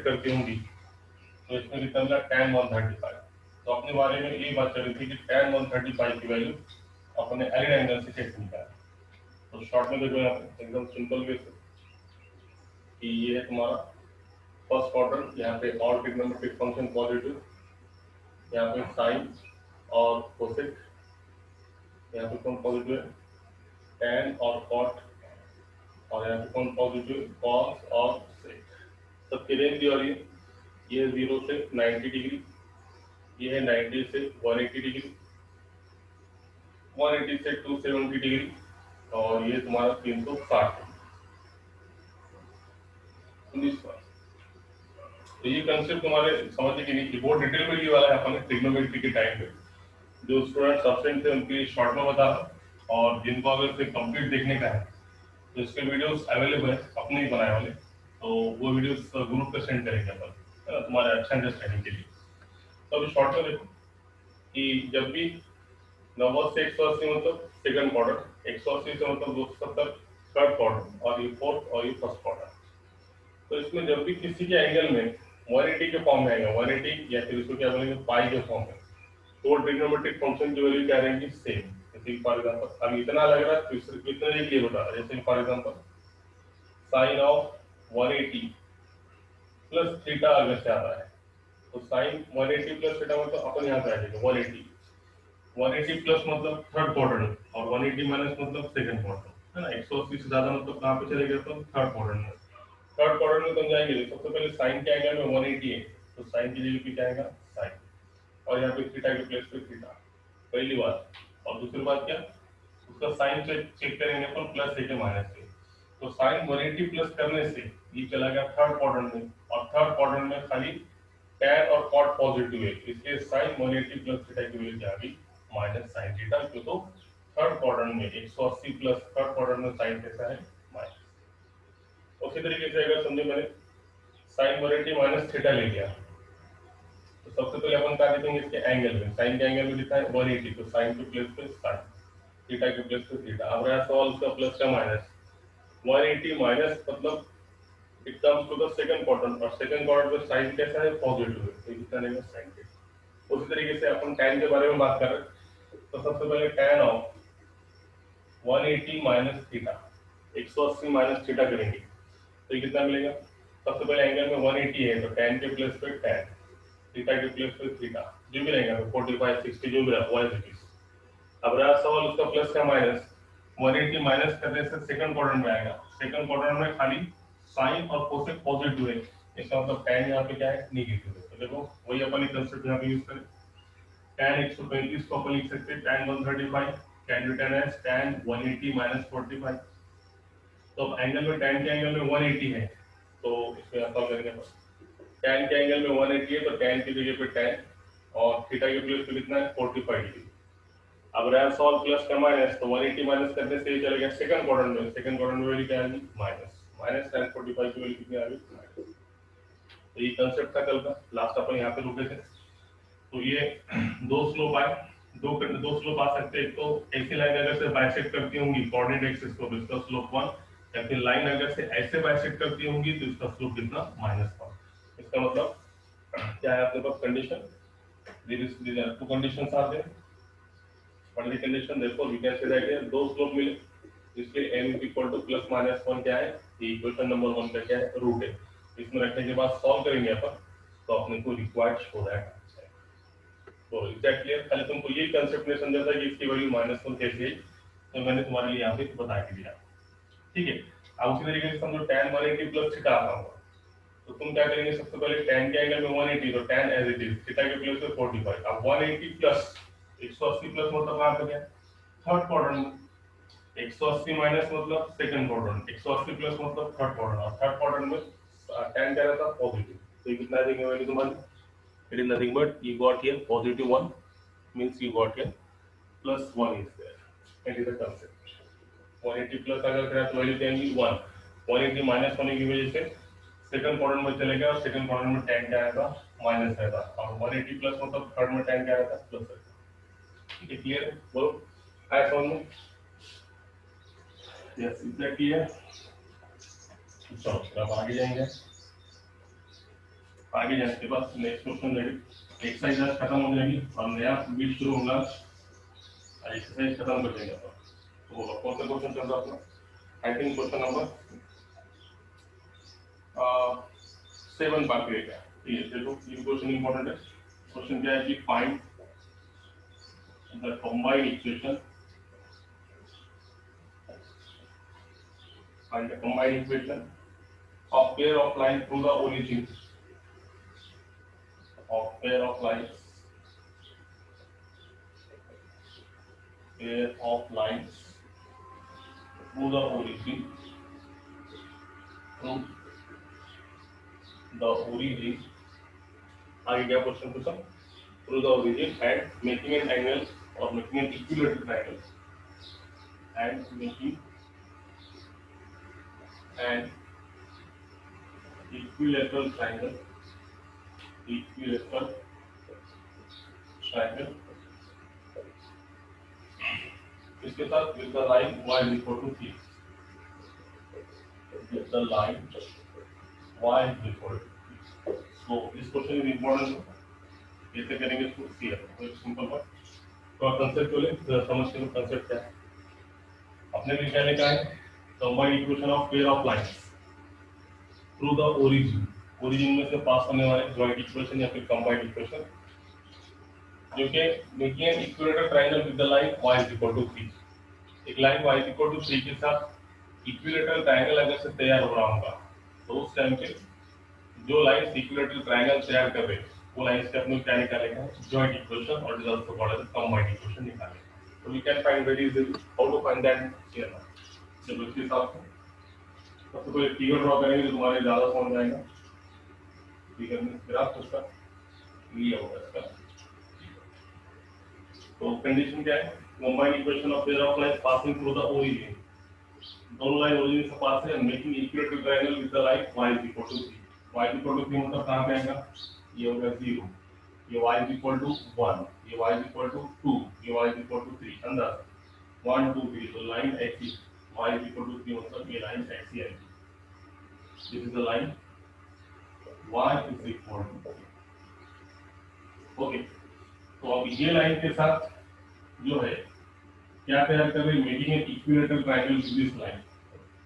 Bisect करती होंगी तो इसमें कितना मिला tan 135। तो अपने बारे में ये बात चल रही थी कि tan 135 की वैल्यू अपने एलिड एंगल से कैसे निकालें। तो शॉर्ट में देखो यहाँ पे एकदम सिंपल वे से कि ये है तुम्हारा फर्स्ट क्वाड्रेंट, यहाँ पे ऑल ट्रिग्नोमेट्रिक फंक्शन पॉजिटिव, यहाँ पे साइन और कोसेक, यहाँ पे कौन पॉजिटिव है tan और cot, और यहाँ पे कौन पॉजिटिव cos और sec। सबकी रेंज दी और ये 0 से 90 डिग्री, ये है 90 से 180 डिग्री, 180 से 270 डिग्री, और ये तुम्हारा 360 डिग्री। तो ये कंसेप्ट तुम्हारे समझने की नहीं कि बहुत डिटेल में ये वाला है अपने ट्रिग्नोमेट्री के टाइम पे जो स्टूडेंट सब्सटेंट थे उनके शॉर्ट में बता रहा, और जिनको अगर इसे कंप्लीट देखने का है तो इसके वीडियोस अवेलेबल है अपने ही बनाए वाले, तो वो वीडियोस ग्रुप पे सेंड करेंगे अपन, है ना, तुम्हारे अच्छा अंडरस्टैंडिंग के लिए। तो अभी शॉर्ट में देखो कि जब भी 90 से 180 मतलब सेकंड क्वार्टर, 180 से मतलब 270 थर्ड क्वार्टर, और ये फोर्थ और ये फर्स्ट क्वार्टर। तो इसमें जब भी किसी के एंगल में 180 के फॉर्म में आएगा, 180 या फिर इसको क्या बोलेंगे पाई के फॉर्म में, तो ट्रिग्नोमेट्रिक फंक्शन की वैल्यू क्या रहेंगी सेम। जैसे फॉर एग्जांपल अब इतना लग रहा है तो इतने के लिए बता रहा है, जैसे for example sine of 180 plus theta अगर से आ रहा है तो साइन 180 प्लस थीटा मतलब अपन यहाँ पे आ जाएगा 180 प्लस मतलब थर्ड क्वाड्रेंट, और 180 माइनस मतलब सेकंड क्वाड्रेंट, है ना। 180 से ज्यादा मतलब कहाँ पे चले गए तो थर्ड क्वाड्रेंट में। थर्ड क्वाड्रेंट में तुम जाएंगे सबसे पहले साइन के एंगल में 180 है तो साइन की जगह पे क्या आएगा साइन, और यहाँ पे थीटा के प्लेस पे थीटा, पहली बात। और दूसरी बात क्या, उसका साइन चेक करेंगे अपन प्लस से के माइनस से, तो साइन 180 प्लस करने से ये चला गया थर्ड क्वाड्रेंट में, और थर्ड क्वाड्रेंट में खाली tan और cot पॉजिटिव है, इसलिए साइन 180 प्लस थीटा की वैल्यू क्या आ गई माइनस साइन थीटा, क्यों तो थर्ड क्वाड्रेंट में 180 प्लस थर्ड क्वाड्रेंट में साइन कैसा है माइनस। उसी तरीके से अगर समझे मैंने साइन 180 माइनस थीटा ले लिया तो सबसे पहले अपन क्या देखेंगे इसके एंगल में, साइन के एंगल में लिखा है 180 तो साइन के प्लेस पे साइन, थीटा के प्लेस पे थीटा। अब रहा सवाल उसका प्लस का माइनस, 180 माइनस मतलब it comes to the second quadrant, और सेकंड क्वाड्रेंट में साइन कैसा है पॉजिटिव है, तो कितना रहेगा साइन के। उसी तरीके से अपन tan के बारे में बात कर रहे हैं तो सबसे पहले tan of 180 minus theta, 180 minus theta करेंगे तो ये कितना मिलेगा। सबसे पहले एंगल में 180 है तो tan के प्लेस पे tan, थीटा के प्लेस पे थीटा, जो भी रहेगा तो 45 60 जो भी रहा 180। अब रहा सवाल उसका प्लस का माइनस, 180 माइनस करने से सेकंड क्वाड्रेंट में आएगा, सेकंड क्वाड्रेंट में खाली साइन और कोसेक पॉजिटिव है, इसका मतलब tan यहाँ पे क्या है नेगेटिव है। तो देखो वही अपन कंसेप्ट यहाँ पे यूज करें, tan 135 को अपन लिख सकते हैं tan 135 can be written as tan 180 minus 45। तो अब एंगल में tan के एंगल में 180 है तो इसमें सॉल्व करेंगे अपन, tan के एंगल में 180 है तो tan की जगह पे tan, और थीटा के प्लेस पे कितना है 45 डिग्री। अब रहा सॉल्व प्लस का माइनस, तो 180 माइनस करने से ये चला गया सेकंड क्वाड्रेंट में, सेकंड क्वाड्रेंट में वैल्यू क्या आ गई माइनस, माइनस tan 45 की वैल्यू कितनी आ गई माइनस। तो ये कांसेप्ट था कल का, लास्ट अपन यहाँ पे रुके थे। तो ये दो स्लोप आए, दो स्लोप आ सकते हैं, एक तो ऐसी लाइन अगर से बाइसेक्ट करती होंगी कोऑर्डिनेट एक्सिस को तो इसका स्लोप 1, या फिर लाइन अगर से ऐसे बाइसेक्ट करती होंगी तो इसका स्लोप कितना -1। इसका मतलब क्या है अपने पास condition, these are two conditions are there, what is the condition, therefore we can say that here दो स्लोप मिले, इसलिए m equal two plus minus 1 क्या है, ये इक्वेशन नंबर 1 का क्या है रूट है। इसमें रखने के बाद सॉल्व करेंगे अपन तो अपने को रिक्वायर्ड शो दैट। तो एग्जैक्टली खाली तुमको ये कंसेप्ट में समझा था कि इसकी वैल्यू -1 कैसे है, तो मैंने तुम्हारे लिए यहाँ पे बता के दिया, ठीक है। अब उसी तरीके से समझो tan 180 प्लस थीटा आता होगा तो तुम क्या करेंगे, सबसे पहले tan के एंगल में 180 तो tan as it is, theta के प्लेस पे 45। अब 180 प्लस 180 प्लस मतलब कहां पे गया थर्ड क्वाड्रेंट में, 180 माइनस मतलब सेकंड क्वाड्रेंट, 180 प्लस मतलब थर्ड क्वाड्रेंट, और थर्ड क्वाड्रेंट में tan क्या रहता पॉजिटिव, तो ये कितना देंगे वैल्यू तुम्हारी, it is nothing but you got here +1 means you got here +1 is there, that is the concept। 180 plus अगर करें तो वैल्यू देंगे 1, 180 माइनस होने की वजह से सेकंड क्वाड्रेंट में चलेगा, और सेकंड क्वाड्रेंट में tan क्या आएगा माइनस आएगा, और 180 प्लस मतलब थर्ड में tan क्या आएगा प्लस आएगा। ठीक है, क्लियर है, बोलो आया समझ में, यस इतना क्लियर। चलो अब आगे जाएंगे। आगे जाने के बाद नेक्स्ट क्वेश्चन लेंगे, एक्सरसाइज खत्म हो जाएगी और नया बीट शुरू होगा, एक्सरसाइज खत्म कर देंगे। तो कौन सा क्वेश्चन चल रहा है अपना? आई थिंक क्वेश्चन नंबर 7 बाकी रहेगा। ये देखो ये क्वेश्चन इंपॉर्टेंट है। क्वेश्चन क्या है कि find the combined equation, find the combined equation of pair of lines through the origin of pair of lines through the origin आगे क्या क्वेश्चन पूछा? through the origin and making an angle or making an equilateral triangle and making an equilateral triangle इसके साथ with the line y is equal to 3, with the line y is equal to 3. So this question is important. कैसे करेंगे इसको? Clear है, एक simple बात। तो concept बोले समझ के कंसेप्ट क्या है अपने लिए, क्या लिखा है? Combined equation of pair of lines through the origin, origin में से पास होने वाले जॉइंट इक्वेशन या फिर कंबाइंड इक्वेशन, जो कि making an equilateral triangle with the line y is equal to 3। एक line y is equal to 3 के साथ इक्विलेटरल ट्रायंगल अगर से तैयार हो रहा होगा तो उस टाइम पे जो लाइन इक्विलेटरल ट्रायंगल तैयार कर रहे हैं वो लाइन से अपने क्या निकालेंगे? जॉइंट इक्वेशन, और it is also called as combined equation निकालेंगे। तो we can find very easily how to find that here now. चलो इसके हिसाब से सबसे पहले फिगर ड्रॉ करेंगे तो तुम्हारे ज्यादा समझ आएगा। फिगर में ग्राफ उसका ये होगा इसका। तो कंडीशन क्या है? Combined equation of pair of lines passing through the origin, दोनों लाइन ओरिजिन से पास है, making equilateral triangle with the line y is equal to 3। y is equal to 3 मतलब कहां पे आएगा? ये होगा 0, ये y is equal to 1, ये y is equal to 2, ये y is equal to 3, अंदर 1 2 3, तो लाइन ऐसी y is equal to 3 मतलब ये लाइन ऐसी आएगी। This is the line y is equal to 3। Okay, तो अब ये लाइन के साथ जो है क्या तैयार कर रहे हैं? Making an equilateral triangle with this line.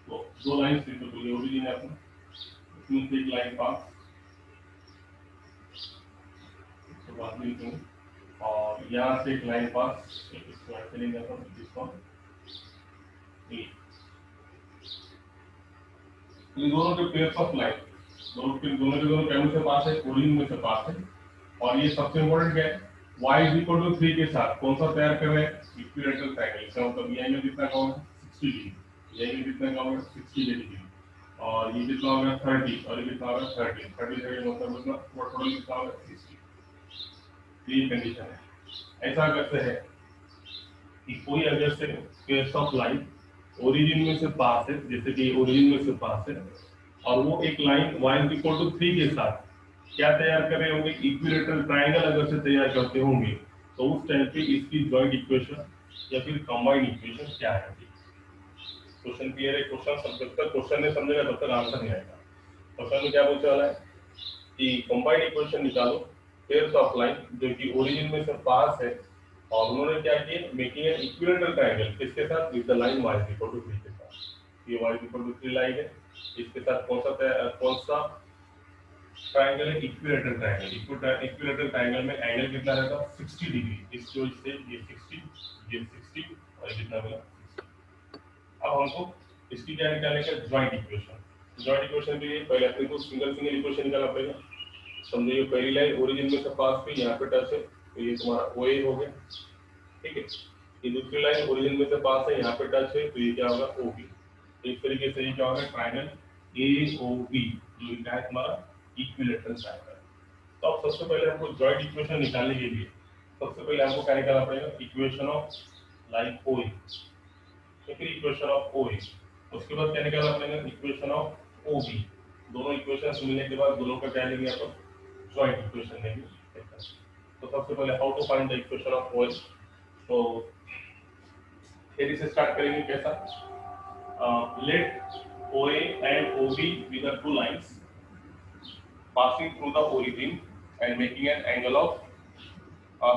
तो दो लाइन से तो ये ओरिजिन है अपना, इसमें से एक लाइन पास बात नहीं करूँ, और यहाँ से एक लाइन पास इसको ऐसे नहीं जाता, इसको इन दोनों के पेयर्स ऑफ लाइन, दोनों के पहलू से पास है, ओरिजिन में से पास है। और ये सबसे इम्पोर्टेंट क्या है? y is equal to 3 के साथ कौन सा तैयार कर रहे हैं? Equilateral triangle. इसका मतलब ये एंगल कितना का होगा? 60 डिग्री, ये एंगल कितना का होगा? 60 डिग्री, और ये कितना होगा? 30, और ये कितना होगा? 30 मतलब टोटल कितना होगा? 60। ये कंडीशन है। ऐसा अगर से है कि कोई अगर से पेयर्स ऑफ लाइन ओरिजिन में से पास है, जैसे कि ओरिजिन में से पास है, और वो एक line y is equal to 3 के साथ क्या तैयार कर रहे होंगे? इक्विलेटरल ट्रायंगल अगर से तैयार करते होंगे तो उस टाइम पे इसकी जॉइंट इक्वेशन या फिर कंबाइंड इक्वेशन क्या है? क्वेश्चन क्लियर है? क्वेश्चन जब तक क्वेश्चन नहीं समझेगा तब तक आंसर नहीं आएगा। क्वेश्चन में क्या पूछने वाला है कि कंबाइंड इक्वेशन निकालो पेयर्स ऑफ लाइन जो कि ओरिजिन में से पास है, और उन्होंने क्या किया? मेकिंग एन इक्विलेटरल ट्रायंगल किसके साथ? With the line y is equal to 3 के साथ। ये y is equal to 3 line है, इसके साथ कौन सा ट्रायंगल है? Equilateral triangle. इक्विलेटरल ट्रायंगल में एंगल कितना रहता? 60 डिग्री। इसकी वजह से ये 60 और कितना मिला? 60। अब हमको इसकी क्या निकालने का? Joint equation. जॉइंट इक्वेशन के लिए पहले अपने को सिंगल इक्वेशन निकालना पड़ेगा। समझो ये पहली लाइन ओरिजिन में से पास पे यहाँ पे टच है, तो ये तुम्हारा OA हो गया, ठीक है। ये दूसरी लाइन ओरिजिन में से पास है, यहाँ पे टच है, तो ये क्या होगा? OB। इस तरीके से ये क्या होगा? ट्रायंगल AOB जो लिखा है तुम्हारा इक्विलेटरल ट्रायंगल। तो अब सबसे पहले हमको जॉइंट इक्वेशन निकालने के लिए सबसे पहले हमको क्या निकालना पड़ेगा? इक्वेशन ऑफ लाइन OA, फिर इक्वेशन ऑफ OA, उसके बाद क्या निकालना पड़ेगा? Equation of OB। दोनों इक्वेशंस मिलने के बाद दोनों का क्या लेंगे अपन? जॉइंट इक्वेशन लेंगे। तो सबसे पहले how to find the equation of OA। तो थ्योरी से स्टार्ट करेंगे। कैसा? Let OA and OB be the two lines passing through the origin and making an angle of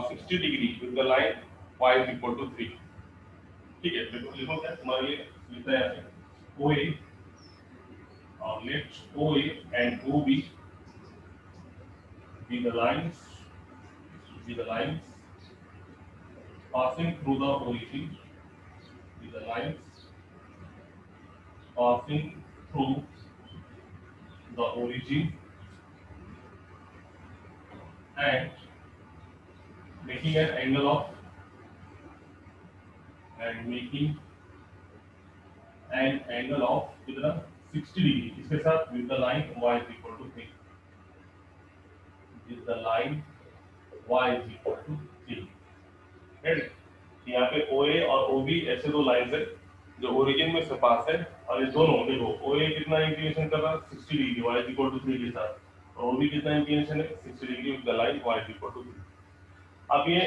60 degree with the line y is equal to 3. ठीक है, देखो लिखो क्या तुम्हारे लिए लिखा है यहाँ पे OA, let OA and OB be the lines passing through the origin, be the lines passing through the origin and making an angle of कितना 60 डिग्री इसके साथ with the line y is equal to 3, with the line y is equal to 3. यहाँ पे OA और OB ऐसे दो lines है जो ओरिजिन में से पास है और ये दोनों देखो OA कितना इंक्लिनेशन कर रहा है 60 degree y is equal to 3 के साथ और OB कितना इंक्लिनेशन है 60 degree with the line y is equal to 3. अब ये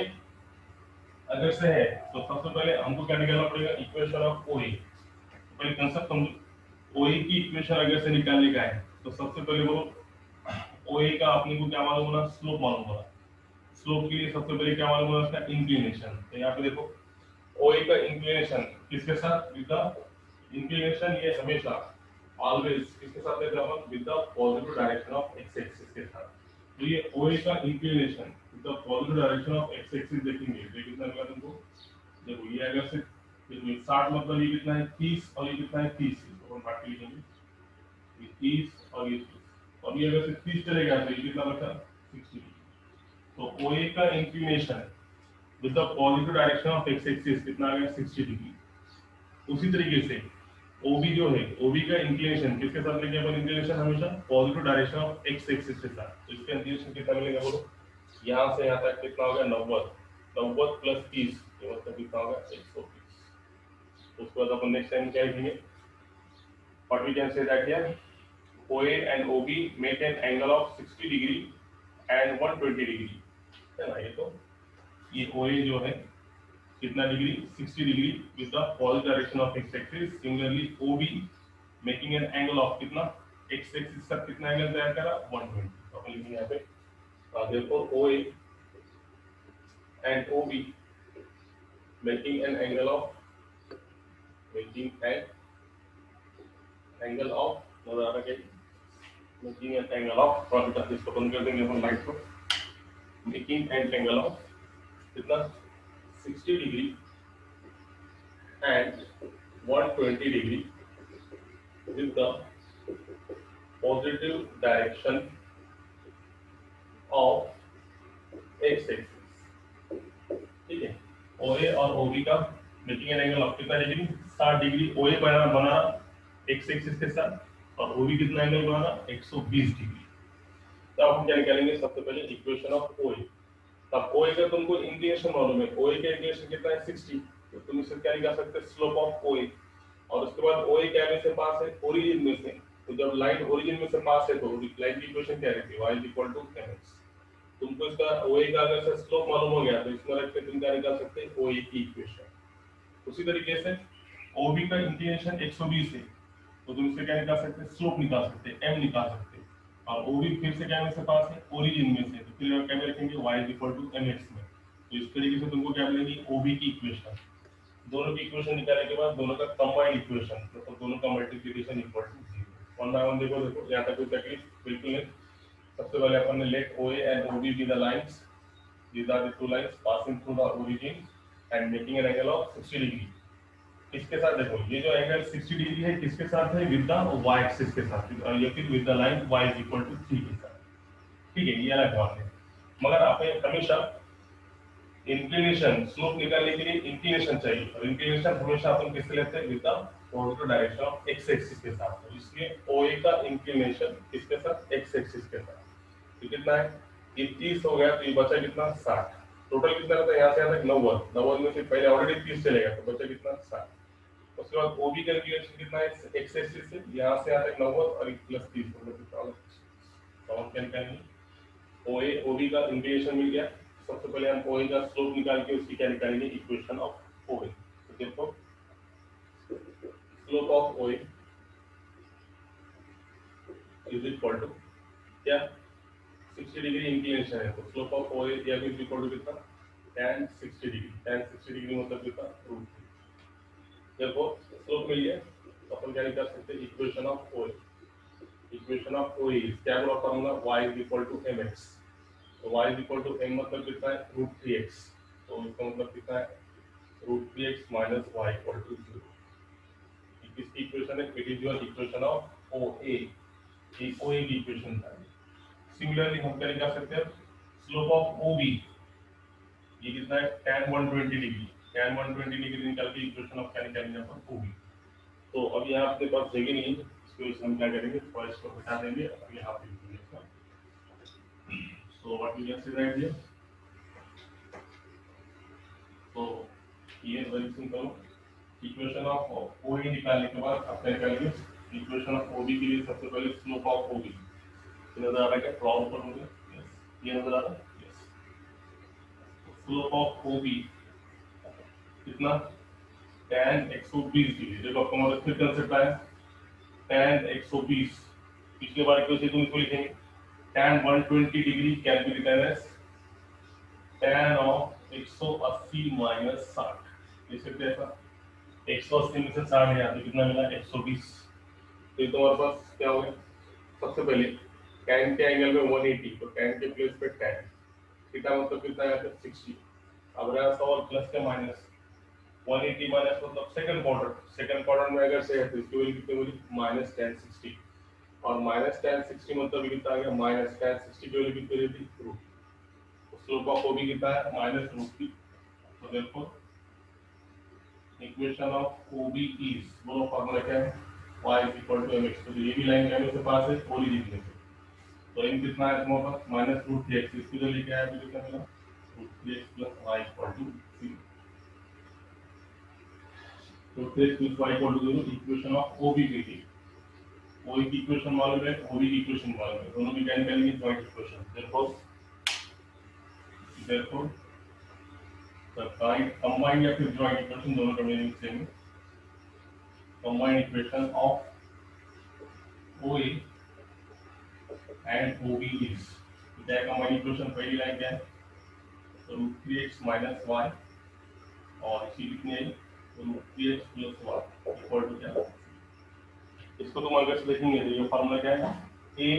अगर से है तो सबसे पहले हमको क्या निकालना पड़ेगा इक्वेशन ऑफ OA. पहले कांसेप्ट समझो OA की इक्वेशन अगर से निकालने का है तो सबसे पहले वो OA का अपने को क्या मालूम होना स्लोप मालूम होना. स्लोप के लिए सबसे पहले क्या मालूम होना उसका इंक्लिनेशन. तो यहाँ पे देखो OA का इंक्लिनेशन किसके साथ विद द इंक्लिनेशन ये हमेशा ऑलवेज किसके साथ रहता है with the positive direction of x axis के साथ. तो ये OA का inclination with the positive direction of x axis देखेंगे ये कितना मिला तुमको. देखो ये अगर से 60 मतलब ये कितना है 30 और ये कितना है 30 इसको हम काट के लिखेंगे ये 30 और ये 30 और ये अगर से 30 चलेगा तो ये कितना बचा 60. तो OA का inclination with the positive direction of x axis कितना आ गया 60 डिग्री. उसी तरीके से OB जो है OB का इंक्लिनेशन किसके साथ लेंगे अपन इंक्लिनेशन हमेशा positive direction of x axis के साथ. तो इसका इंक्लिनेशन कितना मिलेगा बोलो यहाँ से यहाँ तक कितना होगा 90 प्लस 30 ये मतलब कितना होगा 120. उसके बाद अपन नेक्स्ट टाइम क्या लिखेंगे what we can say that here OA and OB make an angle of 60 degree and 120 degree है ना. ये OA जो है कितना degree 60 degree with the positive direction of x axis. Similarly OB making an angle of कितना x axis का कितना angle तैयार करा 120. तो अपन लिखेंगे यहाँ पे therefore OA and OB making an angle of making an angle of थोड़ा इसको बंद कर देंगे अपन लाइट को. मेकिंग एन एंगल ऑफ कितना 60 degree and 120 degree with the positive direction of x axis. ठीक है OA और OB का मेकिंग एन एंगल ऑफ कितना डिग्री 60 डिग्री. OA बना x एक्सिस के साथ और OB कितना एंगल बनाना 120 डिग्री. तो अब हम क्या निकालेंगे सबसे पहले इक्वेशन ऑफ OA. तब OA का तुमको इंक्लिनेशन मालूम है OA का इंक्लिनेशन कितना है 60. तो तुम इससे क्या निकाल सकते हैं स्लोप ऑफ OA और उसके बाद OA क्या में से पास है ओरिजिन में से. तो जब लाइन ओरिजिन में से पास है तो लाइन की इक्वेशन क्या रहती है y = mx. तुमको इसका OA का अगर से स्लोप मालूम हो गया तो इसमें रख के तुम क्या निकाल सकते हैं OA की इक्वेशन. उसी तरीके से OB का इंक्लिनेशन 120 है तो तुम इससे क्या निकाल सकते हैं स्लोप निकाल सकते हैं m निकाल सकते हैं. और OB फिर से क्या में से पास है ओरिजिन में से तो फिर क्या रखेंगे y = mx में. तो इस तरीके से तुमको क्या मिलेगी OB की इक्वेशन. दोनों की इक्वेशन निकालने के बाद दोनों का कंबाइंड इक्वेशन तो दोनों का multiplication equal to 0. One by one देखो यहाँ तक कोई तकलीफ बिल्कुल नहीं. सबसे पहले अपन ने late OA and OB be the lines. These are the two lines passing through the origin and making an angle of 60 degree. इसके साथ देखो ये जो एंगल 60 डिग्री है किसके साथ है विद द y एक्सिस के साथ या फिर विद द लाइन y = 3 के साथ. ठीक है ये अलग बात है. मगर आप हमेशा इंक्लिनेशन स्लोप निकालने के लिए इंक्लिनेशन चाहिए और इंक्लिनेशन हमेशा अपन किससे लेते हैं with the positive direction of x axis के साथ. तो इसलिए OA का इंक्लिनेशन किसके साथ x एक्सिस के साथ. तो कितना है ये 30 हो गया तो ये बचा कितना 60. टोटल कितना रहता है यहाँ से यहाँ तक 90 में से पहले ऑलरेडी 30 चलेगा तो बचा कितना 60. उसके बाद OB का इंक्लिनेशन कितना है x एक्सिस से यहाँ से यहाँ तक 90 और प्लस 30 मतलब कितना होगा. तो हम क्या निकालेंगे OA OB का इंक्लिनेशन मिल गया. सबसे पहले हम OA का स्लोप निकाल के उसकी क्या निकालेंगे इक्वेशन ऑफ OA. तो देखो slope of OA is equal to क्या 60 डिग्री इंक्लिनेशन है, तो slope of O A is equal to कितना, tan 60 डिग्री। tan 60 डिग्री मतलब कितना, √3। जब वो स्लोप मिल गया तो अपन क्या निकाल सकते हैं, equation of O A. Equation of O A क्या बोला formula, y is equal to mx। तो y is equal to m मतलब कितना है, √3x। तो इसका मतलब कितना है, √3x minus y equal to 0। किसकी इक्वेशन है, it is your equation of O A. ये ओ ए की इक्वेशन है। सिमिलरली हम क्या निकाल सकते हैं, स्लोप ऑफ ओ बी, ये कितना है, tan 120 डिग्री। tan 120 डिग्री निकाल के इक्वेशन ऑफ क्या निकालेंगे अपन, ओ बी। तो अब यहाँ आपके पास जगह नहीं है, इसको इस हम क्या करेंगे, थोड़ा इसको हटा देंगे और यहाँ पे लिखेंगे इसका। So what we can say write here, तो ये very simple. Equation of O A निकालने के बाद आप क्या करेंगे, इक्वेशन ऑफ ओ बी के लिए सबसे पहले स्लोप ऑफ ओ बी नजर आ रहा है क्या, प्लॉट करोगे, ये नजर आ रहा है, स्लोप ऑफ ओ बी कितना, tan 120 डिग्री। देखो आपको हमारा फिर कंसेप्ट आया, tan 120, पिछले बार के तुम इसको लिखेंगे, tan 120 degree can be written as tan of 180 minus 60। लिख सकते हैं ऐसा, 180 में से 60 गया तो कितना मिला, 120। तो तुम्हारे पास क्या हो गया, सबसे पहले tan के एंगल में 180, तो tan के प्लेस पे tan, थीटा मतलब कितना है, 60। अब रहा सवाल प्लस के माइनस, 180 माइनस मतलब सेकंड क्वाड्रेंट में अगर से है तो इसकी वैल्यू कितनी होगी, माइनस tan 60। और माइनस tan 60 मतलब कितना आ गया, माइनस tan 60 की वैल्यू कितनी रहती है, √3। स्लोप ऑफ ओ बी कितना है, माइनस √3। तो therefore equation of O B is, दोनों फार्मूला क्या है, y is equal to mx। तो ये भी लाइन m के पास है, ओरिजिन में, तो m कितना है तुम्हारे पास, माइनस √3x। इसकी वैल्यू क्या है, तो कितना मिला, √3x plus y equal to 0। तो 3x plus y equal to 0 equation of O B की, ओ की इक्वेशन मालूम है, ओ बी की इक्वेशन मालूम है, दोनों में क्या निकालेंगे, joint equation. Therefore the combined या फिर जॉइंट इक्वेशन, दोनों का मीनिंग सेम है। Combined equation of O A and O B is, क्या है कंबाइंड इक्वेशन, पहली लाइन क्या है, √3x माइनस y, और इसी कितनी है, √3x plus y equal to क्या, इसको तुम अगर से देखेंगे तो ये फार्मूला क्या है, a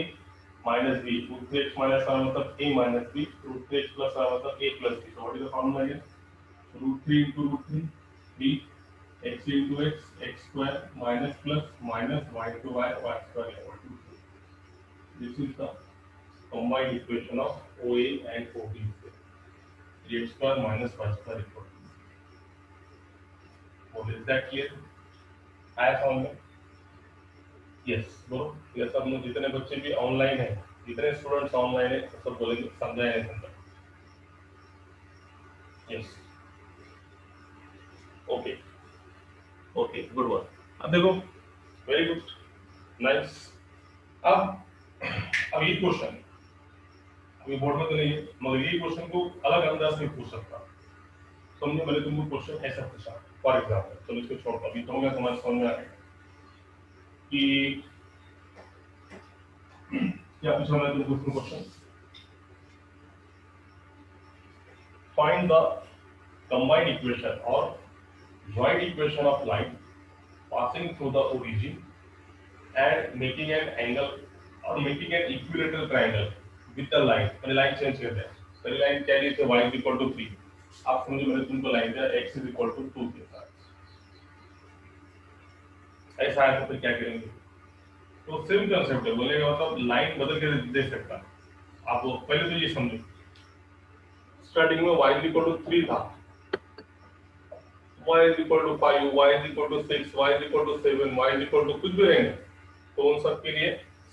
minus b, √3x minus y मतलब a minus b, √3x plus y मतलब a प्लस बी। तो what is the formula here, √3 into √3 b, x into x square minus plus minus y into y square equal to 2। This is the combined equation of OA and OB, x square minus y square equal to 2। Is that clear? आया समझ में? Yes बोलो, ये सब लोग जितने बच्चे भी ऑनलाइन है, जितने स्टूडेंट्स ऑनलाइन है, सब बोलेंगे समझा है समझा। Yes, okay okay, good one. अब देखो, वेरी गुड, नाइस। अब ये क्वेश्चन अभी बोर्ड में तो नहीं है, मगर ये क्वेश्चन को अलग अंदाज में पूछ सकता। समझो, मैंने तुमको क्वेश्चन ऐसा पूछा, फॉर एग्जाम्पल, चलो इसको छोड़ो, अभी तो तुम्हारे समझ में आ गया कि क्या पूछा मैंने तुमको question, find the combined equation और joint equation of line passing through the origin and making an angle or making an equilateral triangle with the line। मैंने लाइन चेंज कर दिया, पहले लाइन क्या ली थी, y is equal to 3। आप समझो, मैंने तुमको लाइन दिया x is equal to 2 के साथ, ऐसा है तो फिर क्या करेंगे, तो सेम कंसेप्ट है, बोलेगा मतलब लाइन बदल के दे सकता। आप पहले तो ये समझो, स्टार्टिंग में y is equal to 3 था, y is equal to 5, y is equal to 6, y is equal to 7, y is equal to कुछ भी रहेंगे, तो उन सब के लिए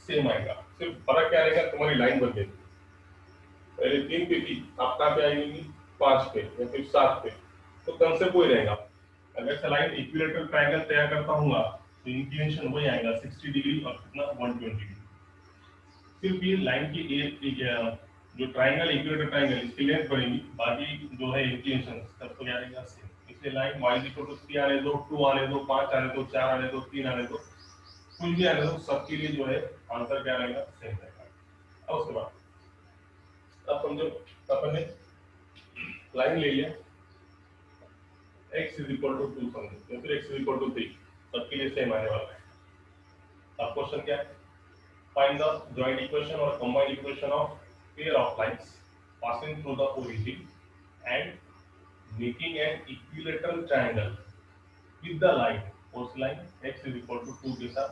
सेम आएगा। सिर्फ फर्क क्या रहेगा, तुम्हारी लाइन बदलेगी, पहले 3 पे थी, अब कहाँ पे आएगी, 5 पे या फिर 7 पे, तो कंसेप्ट वही रहेगा। अगर से लाइन इक्विलेटरल ट्रायंगल तैयार करता हूँ तो इंक्लिनेशन वही आएगा 60 डिग्री और कितना 120 डिग्री। सिर्फ ये लाइन की जो ट्रायंगल इक्विलेटरल ट्रायंगल इसकी लेंथ बढ़ेगी, बाकी जो है इंक्लिनेशन सब तो क्या रहेगा सेम। इसलिए लाइन y = 3 आने दो, 2 आने दो, 5 आने दो, 4 आने दो, 3 आने दो, कुछ भी आने दो, सबके लिए जो है आंसर क्या रहेगा, सेम रहेगा। अब उसके बाद समझो अपन ने लाइन ले लिया x इज इक्वल टू 2 समझो या फिर x इज इक्वल टू 3 सबके लिए सेम आने वाला है। अब क्वेश्चन क्या है, फाइंड द जॉइंट इक्वेशन और combined equation of pair of lines passing through the origin and making an equilateral triangle with the line, उस line x is equal to 2 के साथ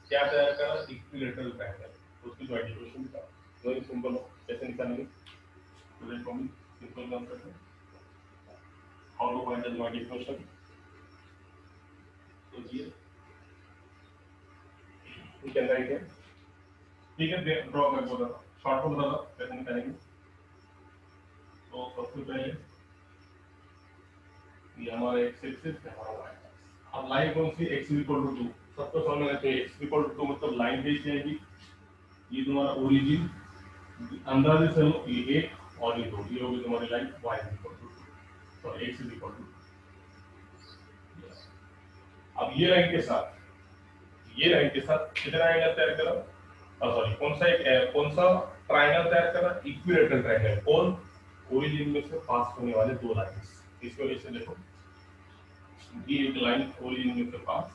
क्या तैयार करना, इक्विलेटरल ट्रायंगल, उसकी जॉइंट इक्वेशन निकालो। Very simple हो, कैसे निकालेंगे, तो देखो हम सिंपल काम करते हैं, how to find the joint equation. तो ये कैन राइट है, ठीक है, ड्रॉ कर बोला शॉर्ट में बता दो कैसे निकालेंगे। तो सबसे पहले ये हमारा x एक्सिस है, हमारा y एक्सिस। अब लाइन कौन सी, x इज इक्वल टू 2, सबको समझ में चाहिए x इज इक्वल टू 2 मतलब लाइन कैसी आएगी, ये तुम्हारा ओरिजिन अंदाजे से लो, ये 1 और ये 2, ये होगी तुम्हारी line y is equal to 2, तो x इज इक्वल टू। अब ये लाइन के साथ कितना एंगल तैयार करा, सॉरी कौन सा ट्रायंगल तैयार करा, इक्विलेटरल ट्रायंगल, कौन, ओरिजिन में से पास होने वाले दो लाइंस। इसको ऐसे देखो, ये एक लाइन ओरिजिन में से पास,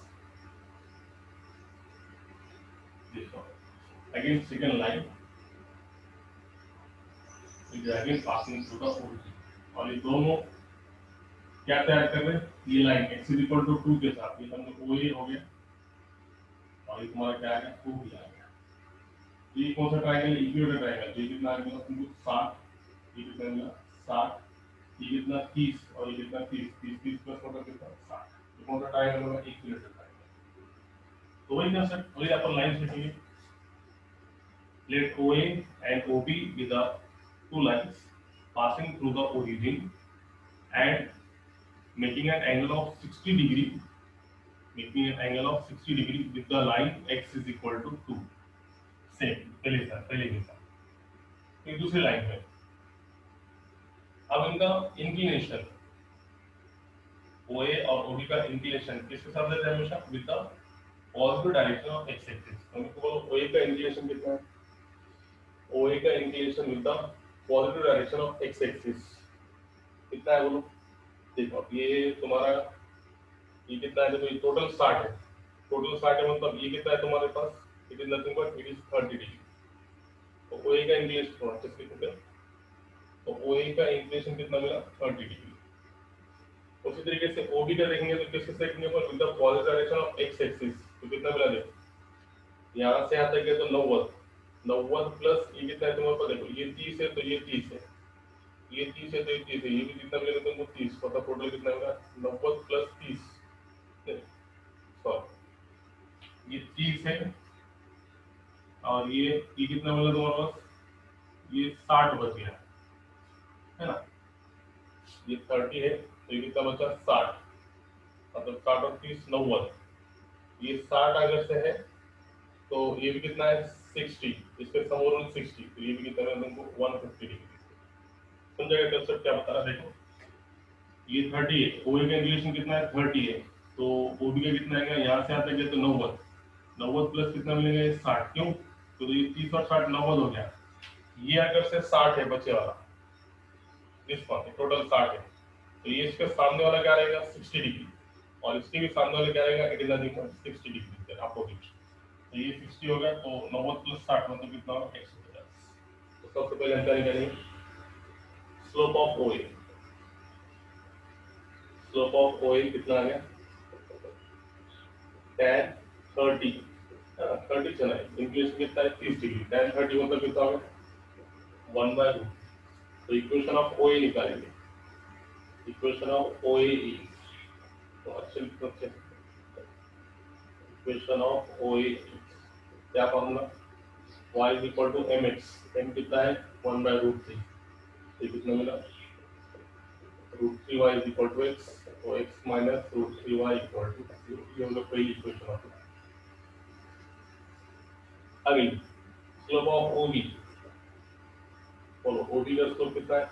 देखो again second line again passing through the origin, और ये दोनों क्या तैयार कर रहे हैं, ये line x is equal to 2 के साथ ये समझो OA हो गया और ये तुम्हारा क्या आ गया, 2 भी आ गया। ये कौन सा ट्रायंगल, इक्विलेटरल ट्रायंगल, ये कितना आ गया तुमको 60, ये कितना मिला 60, ये कितना 30 और ये कितना 30 प्लस होगा कितना 60, ये कौन सा ट्रायंगल होगा, इक्विलेटरल ट्रायंगल। तो वही कंसेप्ट, वही अपन लाइंस लिखेंगे, let OA and OB be the two lines passing through the origin and making an angle of 60 degree, with the line x is equal to 2, same पहले के साथ। फिर दूसरी लाइन में अब इनका इंक्लिनेशन, OA और OB का इंक्लिनेशन किसके साथ रहता है, हमेशा with the positive direction of x axis. तो हमको बोलो OA का इंक्लिनेशन कितना है, OA का inclination with the positive direction of x axis कितना है, बोलो देखो ये तुम्हारा ये कितना है, देखो ये टोटल 60 है, मतलब ये कितना है तुम्हारे पास, it is nothing but it is 30 degree. तो OA का इंक्लिनेशन थोड़ा सा कितना है, तो OA का इंक्लिनेशन कितना मिला 30 डिग्री। उसी तरीके से OB का देखेंगे तो किसके साथ में with the positive direction of x axis, तो कितना मिला, देखो यहां से यहां तक है तो 90 प्लस ये कितना है तुम्हारे पास, देखो ये 30 है तो ये 30 है, ये 30 है तो ये 30 है, ये भी कितना मिलेगा तुमको 30, मतलब टोटल कितना मिला 90 प्लस 30, सॉरी ये 30 है और ये कितना मिला तुम्हारे पास, ये 60 बच गया है ना, ये 30 है तो ये कितना बचा 60, मतलब 60 और 30 90, ये 60 अगर से है तो ये भी कितना है 60, इसके समोर 60, तो ये भी कितना है तुमको 150 डिग्री। समझेगा कंसेप्ट क्या बता रहा, देखो ये 30 है, OA का इंक्लिनेशन कितना है 30 है, तो OB का कितना आएगा, यहाँ से आता है तो 90 प्लस कितना मिलेगा, ये 60, क्यों, तो ये 30 और 60 90 हो गया, ये अगर से 60 है बचे वाला, इस पर टोटल 60 है, तो ये इसके सामने वाला क्या रहेगा 60 डिग्री, और इसके भी सामने वाला क्या रहेगा, it is nothing but 60 degree opposite. तो ये 60 हो गया, तो 90 प्लस 60 मतलब कितना होगा 150। तो सबसे पहले हम क्या निकालेंगे, slope of OA, slope of OA कितना आ गया, tan 30, 30 चला है, इंक्लिनेशन कितना है 30 डिग्री, tan 30 मतलब कितना होगा 1/√। तो इक्वेशन ऑफ OA निकालेंगे, इक्वेशन ऑफ OA इज, तो अच्छे इक्वेशन ऑफ OA क्या formula, y is equal to mx, m कितना है 1/√3, ये कितना मिला √3y is equal to x, तो x minus √3y equal to 0, ये हम लोग पहली इक्वेशन ऑफ। अगली स्लोप ऑफ OB, बोलो OB का स्लोप कितना है,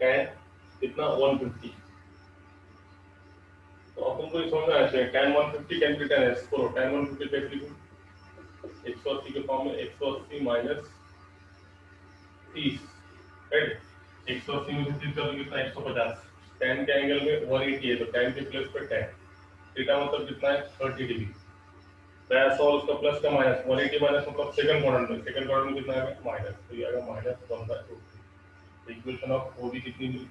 tan कितना 150, तो अपन को समझना है tan 150 can be tan s, बोलो tan 150 कैसे लिखूं, 180 के फॉर्म में 180 माइनस 30, राइट। 180 में से 30 कर कितना 150। tan के एंगल में 180 है तो tan के प्लस पे tan, थीटा मतलब कितना है 30 डिग्री। That's all. उसका प्लस का माइनस 180 माइनस मतलब सेकंड क्वाड्रेंट में कितना आएगा माइनस, तो ये आएगा -1/2। इक्वेशन ऑफ OB कितनी मिली?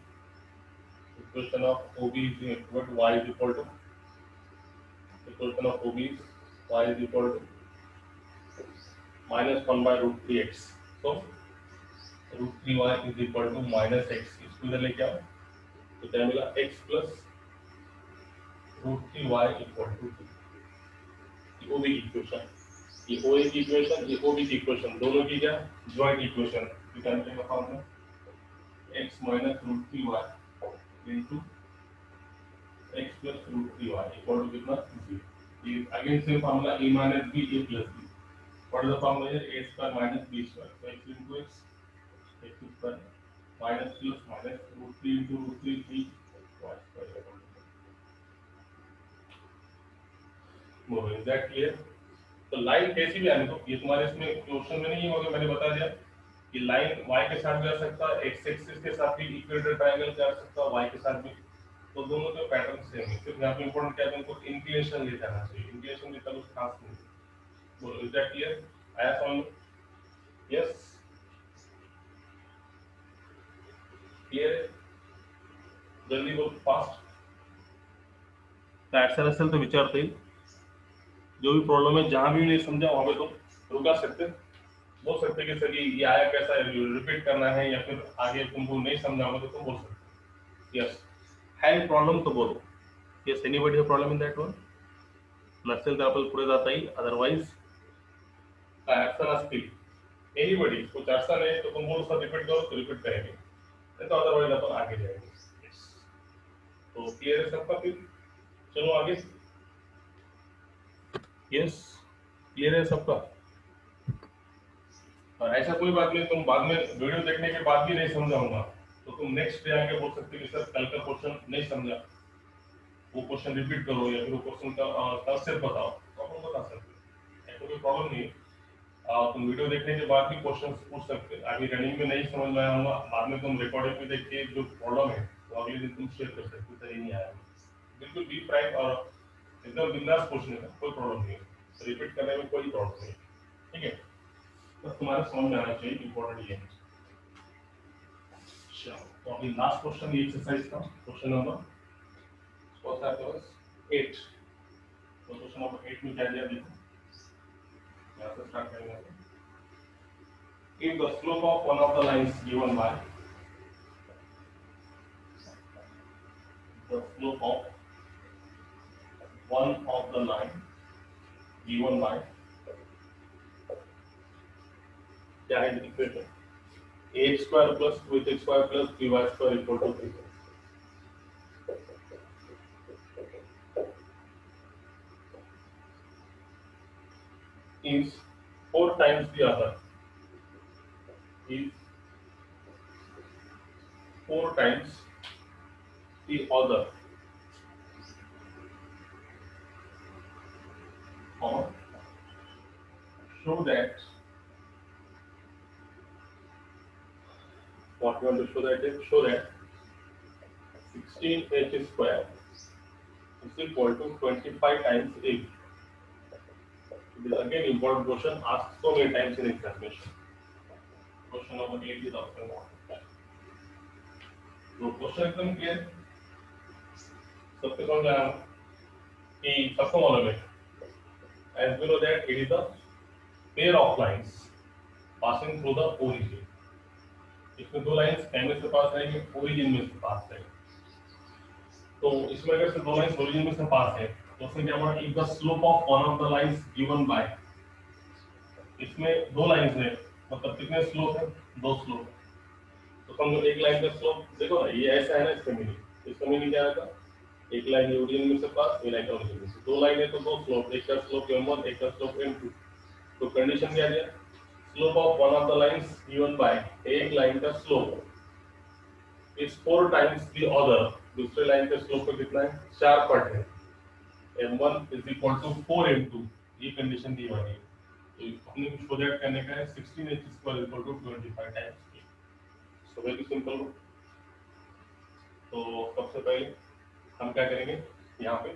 Equation of OB is equal to y is equal to, equation of OB is y is equal to -1/√3x। तो √3y is equal to -x। इसको इधर लेके आओ तो क्या मिला x plus √3y equal to 2। OB की इक्वेशन, ये OA की इक्वेशन, ये OB की इक्वेशन, दोनों की क्या ज्वाइंट इक्वेशन। तो क्या मिलेगा formula x minus √3y into x plus √3y equal to कितना 0। ये again same formula a minus b a plus b। What is the formula here? a square minus b square, so x into x square minus plus minus √3 into √3 3 y square equal to 4। Is that clear? तो line कैसी भी आने दो, ये तुम्हारे इसमें question में नहीं है मगर मैंने बता दिया कि लाइन y के साथ भी आ सकता है, x एक्सिस के साथ भी इक्वेटर ट्रायंगल जा सकता है, y के साथ भी। तो दोनों के पैटर्न सेम है, सिर्फ यहाँ पे इंपॉर्टेंट क्या है तुमको इंक्लिनेशन ले जाना चाहिए। इंक्लिनेशन की तरफ खास नहीं। बोलो इज दैट क्लियर? आया समझ? यस क्लियर है? जल्दी बोल फास्ट। एक्सेल तो विचारते ही जो भी प्रॉब्लम है जहां भी नहीं समझा वहां पे तो रुका सकते, बोल सकते कि सर ये आया कैसा है, रिपीट करना है, या फिर आगे तुमको नहीं समझा होगा तो तुम बोल सकते यस है प्रॉब्लम तो बोलो यस। एनीबॉडी है प्रॉब्लम इन दैट वन? नसेल तर आपल्याला पुढे जाता येईल, अदरवाइज काय अडचण असतील एनीबॉडी कुछ अड़चन है तो तुम बोलो सर रिपीट करो तो रिपीट करेंगे, नहीं तो अदरवाइज अपन आगे जाएंगे। yes. तो क्लियर है सबका? फिर चलो आगे। यस क्लियर है सबका? और ऐसा कोई बात नहीं तुम बाद में वीडियो देखने के बाद भी नहीं समझाऊंगा तो तुम नेक्स्ट डे आके बोल सकते कि सर कल का क्वेश्चन नहीं समझा, वो क्वेश्चन रिपीट करो या फिर वो क्वेश्चन का कंसेप्ट बताओ, तो हम बता सकते हैं, ऐसा कोई प्रॉब्लम नहीं है। तुम वीडियो देखने के बाद भी क्वेश्चन पूछ सकते हैं। अभी रनिंग में नहीं समझ में आया होगा, बाद में तुम रिकॉर्डिंग में देख के जो प्रॉब्लम है तो अगले दिन तुम शेयर कर सकते हो सही नहीं आया। बिल्कुल बी फ्रैंक और एकदम बिंदास पूछने का कोई प्रॉब्लम नहीं है, रिपीट करने में कोई प्रॉब्लम नहीं है, ठीक है? तो तुम्हारे समझ में आना चाहिए, इंपॉर्टेंट ये है। चलो तो अभी लास्ट क्वेश्चन ये एक्सरसाइज का क्वेश्चन नंबर कौन सा है? 8। तो क्वेश्चन नंबर 8 में क्या दिया देखो, यहाँ से स्टार्ट करेंगे। If the slope of one of the lines given by the slope of one of the line given by क्या है equation ax square plus 2x square plus 3y square equal to 3 is 4 times the other, is 4 times the other, or show that what you want to show that is show that 16h square is equal to 25 times 8. It is again important question asked so many times in examination. Question number 8 is also important. तो question एकदम clear, सबके समझ आया कि सबको मालूम है as we know that it is a pair of lines passing through the origin. इसमें दो लाइंस कैमरे से पास रहेंगे, ओरिजिन में से पास रहेंगे। तो इसमें अगर से दो लाइंस ओरिजिन में से पास है तो उसमें क्या होगा, if the slope of one of the lines given by, इसमें दो लाइंस है मतलब कितने स्लोप है? दो स्लोप है। तो समझो एक लाइन का स्लोप देखो ना, ये ऐसा है ना, इसका मीनिंग क्या आएगा, एक लाइन ओरिजिन में से पास, एक लाइन ओरिजिन में से, दो लाइन है तो दो स्लोप, एक का स्लोप m1 एक का स्लोप m2। तो कंडीशन क्या दिया, slope of one of the lines given by, एक लाइन का slope is 4 times the other, दूसरे लाइन का स्लोप का कितना है 4 पट है, m1 is equal to 4m2, ये कंडीशन दी हुई है। तो हमने कुछ प्रोजेक्ट करने का है 16h square equal to 25 times, तो वेरी सिंपल। तो सबसे पहले हम क्या करेंगे, यहाँ पे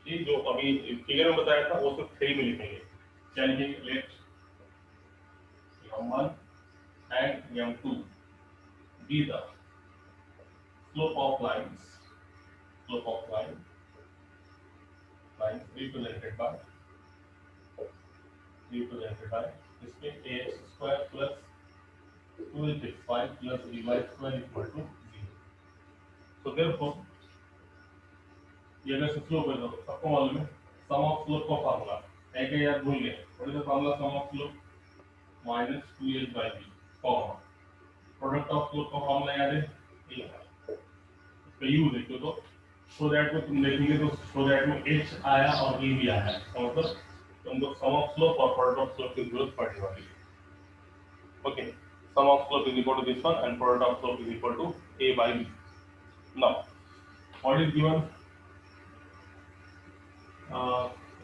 कि जो अभी फिगर में बताया था वो सिर्फ 3 में लिखेंगे। क्या लिखेंगे, late m1 and m2 be the slope of lines represented by इसमें ax square plus 2hx5 plus by square equal to 0। तो therefore ये अगर स्लोप है तो सबको मालूम है सम ऑफ स्लोप का फार्मूला है कि यार भूल गए, what is the formula sum of slope minus 2h by b comma product of slope का फार्मूला याद है ये इसका यूज है तो सो दैट में तुम देखेंगे तो सो दैट में h आया और e भी आया तो मतलब तुमको सम ऑफ स्लोप और प्रोडक्ट ऑफ स्लोप की जरूरत पड़ने वाली है। Okay, sum of slope is equal to this one and product of slope is equal to a by b। Now what is given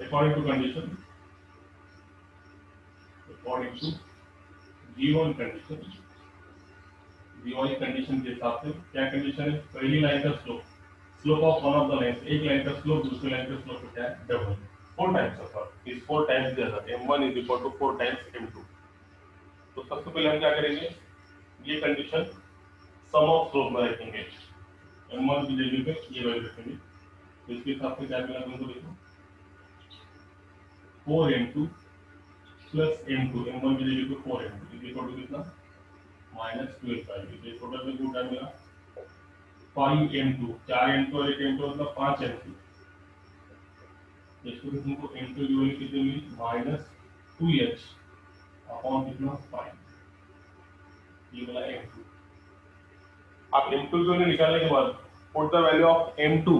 according to condition, according to given condition के हिसाब से क्या condition है, पहली line का slope of one of the line, एक line का slope दूसरी लाइन का स्लोप क्या है, डबल 4 टाइम्स ऑफ इस 4 टाइम्स दिया था m1 is equal to 4 times m2। तो सबसे पहले हम क्या करेंगे, ये कंडीशन सम ऑफ स्लोप में रखेंगे, m1 की जगह पे ये वैल्यू रखेंगे। तो इसके हिसाब से क्या मिला तुमको, देखो 4m2 प्लस m2, m1 की जगह पे 4m2 इज इक्वल टू कितना -12 ये टोटल में क्या मिला 5m2, 4m2 और 1m2 मतलब 5m2। इसको तुमको m2 की वैल्यू कितनी मिली -2h अपॉन कितना 5, ये मिला m2। आप m2 की वैल्यू निकालने के बाद put the value of m2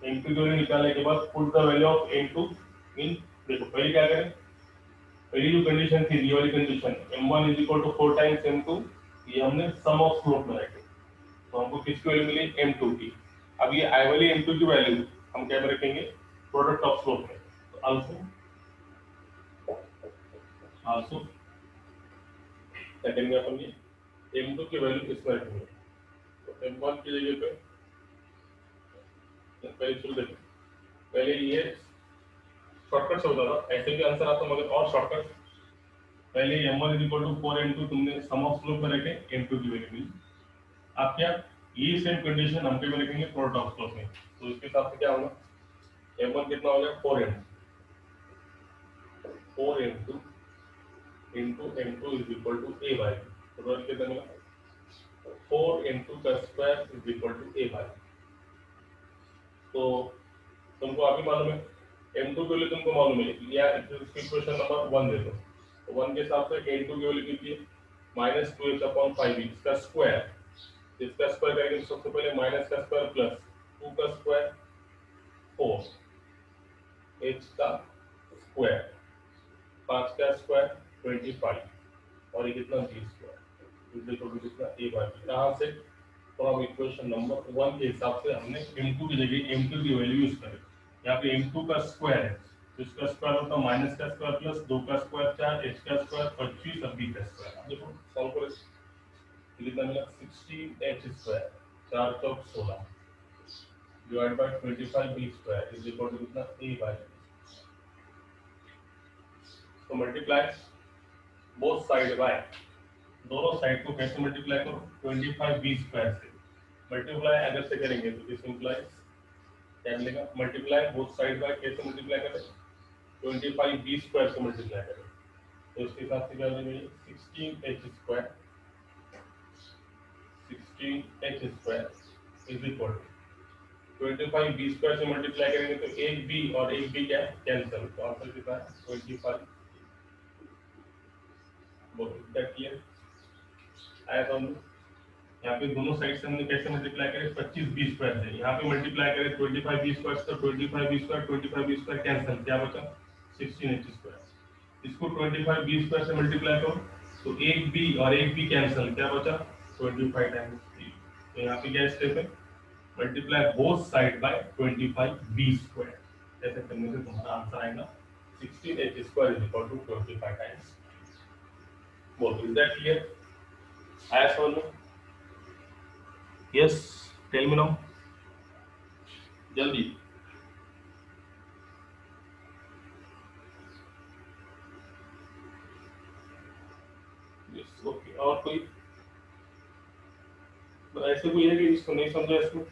की वैल्यू निकालने के बाद put the value of m2 इन, देखो पहले क्या करें, पहली जो कंडीशन थी ये वाली condition m1 is equal to 4 times m2, ये हमने सम ऑफ स्लोप में रखे तो हमको किसकी वैल्यू मिली m2 की। अब ये आई वाली m2 की वैल्यू हम क्या में रखेंगे, प्रोडक्ट ऑफ स्लोप में। तो आल्सो क्या करेंगे अपन, ये m2 की वैल्यू इसमें रखेंगे। तो m1 की जगह पे पहले ये शॉर्टकट से होता था, ऐसे भी आंसर आता मगर और शॉर्टकट। पहले m1 is equal to 4m2 तुमने सम ऑफ स्लोप में रखे m2 की वैल्यू मिली। अब क्या ये सेम कंडीशन हम पे में रखेंगे प्रोडक्ट ऑफ स्लोप में। तो इसके हिसाब से क्या होगा, m1 कितना हो गया 4m2 into m2 is equal to a by b। तो कितना मिला 4m2 का square is equal to a by। तो तुमको अभी मालूम है m2 की वैल्यू तुमको मालूम है या इक्वेशन नंबर 1 दे दो। तो 1 के हिसाब से m2 की वैल्यू कितनी है -2h/5 इसका स्क्वायर, इसका स्क्वायर करेंगे तो सबसे पहले माइनस का स्क्वायर प्लस 2 का स्क्वायर 4, h का स्क्वायर 5 का स्क्वायर 25 और ये कितना b square is equal to कितना a बाय b। कहां से, फ्रॉम इक्वेशन नंबर 1 के हिसाब से हमने m2 की जगह m2 की वैल्यू यूज करी। यहाँ पे m2 का स्क्वायर है तो इसका स्क्वायर होता है माइनस का स्क्वायर प्लस 2 का स्क्वायर 4, h का स्क्वायर 25 और b का स्क्वायर। देखो सॉल्व करो, कितना मिला 16h स्क्वायर 4 चौक 16 divide by 25b square is equal to कितना a बाय b। तो मल्टीप्लाई बोथ साइड बाय, दोनों साइड को कैसे मल्टीप्लाई करो 25b स्क्वायर से। मल्टीप्लाई अगर से करेंगे तो दिस इंप्लाइज क्या मिलेगा, मल्टीप्लाई बोथ साइड बाय कैसे मल्टीप्लाई करें 25b स्क्वायर से मल्टीप्लाई करें। तो इसके हिसाब से क्या हो जाएगा 16h square is equal to 25b square से मल्टीप्लाई करेंगे तो एक b और एक b क्या कैंसिल, तो आंसर कितना है 25। बहुत क्लियर आया तो यहाँ पे दोनों साइड से हमने कैसे मल्टीप्लाई करें 25b स्क्वायर से, यहाँ पे मल्टीप्लाई करें 25b स्क्वायर से, 25b स्क्वायर कैंसिल, क्या बचा 16h स्क्वायर। इसको 25b स्क्वायर से मल्टीप्लाई करो तो एक b और एक b कैंसिल, क्या बचा 25 टाइम्स 3। तो यहाँ पे क्या स्टेप है, multiply both side by 25b square. ऐसे करने से तुम्हारा आंसर आएगा 16h square is equal to 25 times. बोल, इज दैट क्लियर? आया समझ में? यस, टेल मी नाउ, जल्दी। Yes, okay. और कोई ऐसे कोई है कि इसको नहीं समझा इसमें?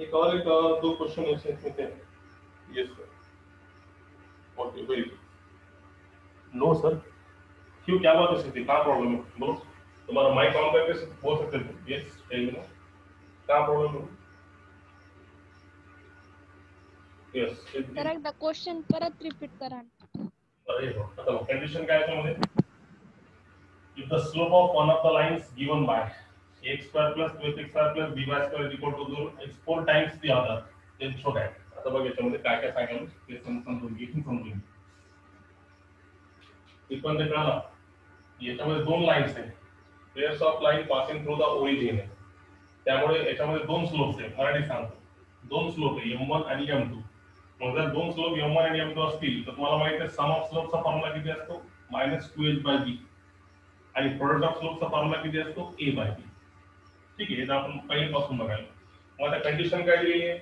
एक दो क्वेश्चन ऐसे इसमें थे। Yes sir, okay, very good. No sir, क्यों, क्या बात हो सकती है, कहाँ प्रॉब्लम है, बोलो। तुम्हारा माइक ऑन करके बोल सकते थे। यस, टेल मी नाउ, कहाँ प्रॉब्लम है? यस, सर एकदा क्वेश्चन परत रिपीट करा. अरे हो, आता कंडिशन काय आहे त्यामध्ये? If the slope of one of the lines given by x square plus 2x square plus b y square is equal to 0, it's 4 times the other, then show that. आता बघ याच्यामध्ये काय काय सांगितलं ते समजून घे. इथून ते कळलं, याच्यामध्ये दोन लाईन्स आहेत, pairs of line passing through the origin आहे, त्यामुळे याच्यामध्ये दोन स्लोप्स आहेत. मराठी सांगतो, दोन स्लोप आहे m1 आणि m2. मग जर दोन स्लोप m1 आणि m2 असतील तर तुम्हाला माहिती आहे सम ऑफ स्लोपचा फॉर्म्युला किती असतो? -2h/b. आणि प्रोडक्ट ऑफ स्लोपचा फॉर्म्युला किती असतो? a/b. ठीक आहे, हे आपण पहिल्यापासून बघायला. मग आता कंडिशन काय दिलेली आहे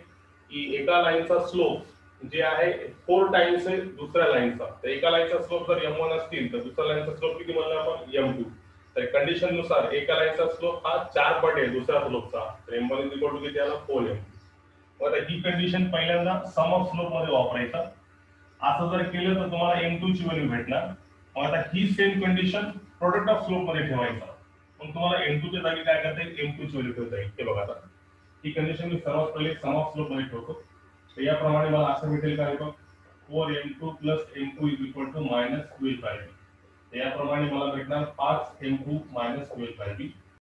की एका लाईनचा स्लोप जे आहे 4 टाइम्स आहे दुसऱ्या लाईनचा. तर एका लाईनचा स्लोप जर m1 असतील तर दुसऱ्या लाईनचा स्लोप किती म्हणलं आपण? m2. तर कंडिशन नुसार एका लाईनचा स्लोप हा 4 पट आहे दुसऱ्या स्लोपचा, तर m1 किती आला? 4m. मग आता ही कंडिशन पहिल्यांदा सम ऑफ स्लोप मध्ये वापरायचा. असं जर केलं तर तुम्हाला m2 ची व्हॅल्यू भेटणार. मग आता ही same condition product of slope मध्ये ठेवायचा. मग तुम्हाला m2 च्या जागी काय करता येईल? m2 ची व्हॅल्यू ठेवता येईल. हे बघा, आता ही कंडिशन मी सर्वात पहिले सम ऑफ स्लोप मध्ये ठेवतो. तर याप्रमाणे मला असं भेटेल काय बघ, 4m2 plus m2 is equal to -12/b. तर याप्रमाणे मला भेटणार 5m2 - 12/b.